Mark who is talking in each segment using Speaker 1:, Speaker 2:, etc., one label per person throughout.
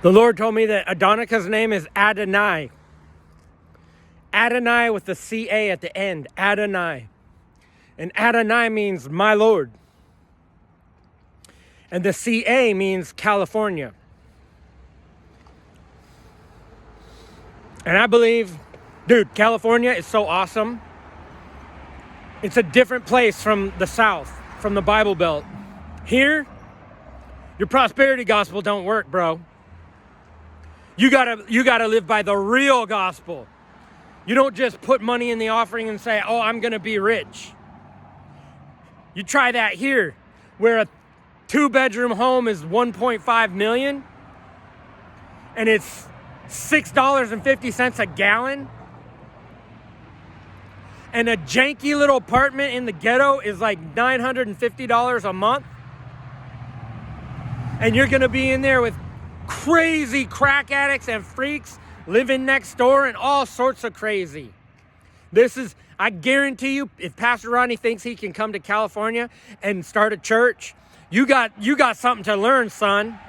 Speaker 1: The Lord told me that Adonica's name is Adonai. Adonai with the C-A at the end. Adonai. And Adonai means my Lord. And the C-A means California. And I believe, dude, California is so awesome. It's a different place from the South, from the Bible Belt. Here, your prosperity gospel don't work, bro. You gotta live by the real gospel. You don't just put money in the offering and say, oh, I'm gonna be rich. You try that here, where a 2-bedroom home is 1.5 million, and it's $6.50 a gallon, and a janky little apartment in the ghetto is like $950 a month, and you're gonna be in there with crazy crack addicts and freaks living next door and all sorts of crazy. I guarantee you, if Pastor Ronnie thinks he can come to California and start a church, you got something to learn, son.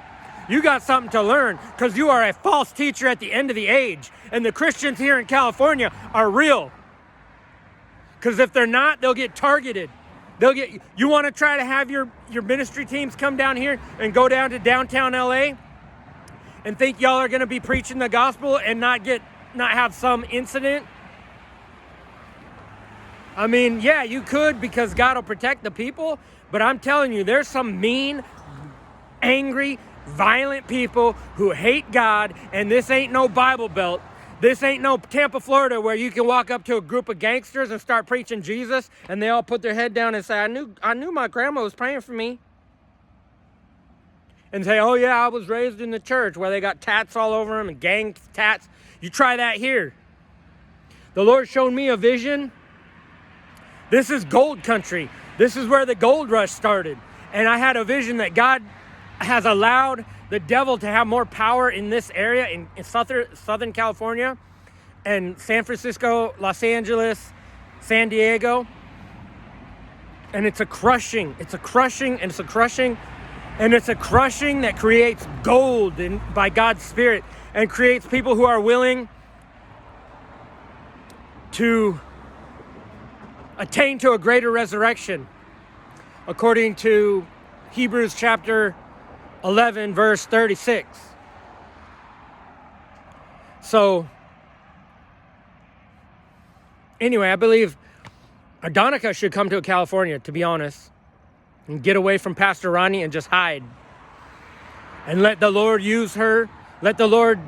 Speaker 1: You got something to learn, because you are a false teacher at the end of the age. And the Christians here in California are real. Because if they're not, they'll get targeted. You want to try to have your ministry teams come down here and go down to downtown LA and think y'all are going to be preaching the gospel and not have some incident? I mean, yeah, you could, because God will protect the people, but I'm telling you, there's some mean, angry, violent people who hate God, and this ain't no Bible Belt. This ain't no Tampa, Florida, where you can walk up to a group of gangsters and start preaching Jesus, and they all put their head down and say, I knew my grandma was praying for me. And say, oh yeah, I was raised in the church, where they got tats all over them and gang tats. You try that here. The Lord showed me a vision. This is gold country. This is where the gold rush started. And I had a vision that God has allowed the devil to have more power in this area, in Southern California, and San Francisco, Los Angeles, San Diego. And it's a crushing that creates gold by God's Spirit, and creates people who are willing to attain to a greater resurrection, according to Hebrews chapter 11, verse 36. So, anyway, I believe Adonica should come to California, to be honest, and get away from Pastor Ronnie and just hide. And let the Lord use her. Let the Lord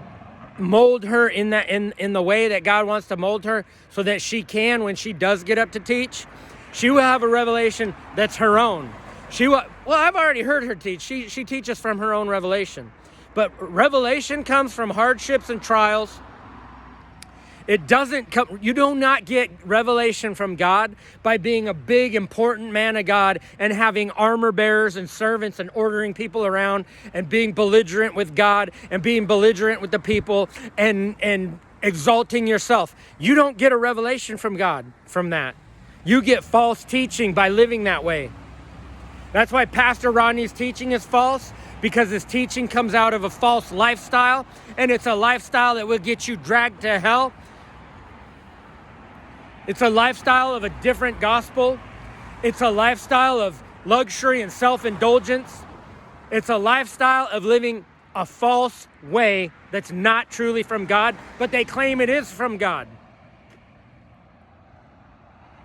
Speaker 1: mold her in the way that God wants to mold her, so that she can, when she does get up to teach, she will have a revelation that's her own. I've already heard her teach. She teaches from her own revelation. But revelation comes from hardships and trials. It doesn't come, you do not get revelation from God by being a big, important man of God and having armor bearers and servants and ordering people around and being belligerent with God and being belligerent with the people and exalting yourself. You don't get a revelation from God from that. You get false teaching by living that way. That's why Pastor Ronnie's teaching is false, because his teaching comes out of a false lifestyle, and it's a lifestyle that will get you dragged to hell. It's a lifestyle of a different gospel. It's a lifestyle of luxury and self-indulgence. It's a lifestyle of living a false way that's not truly from God, but they claim it is from God.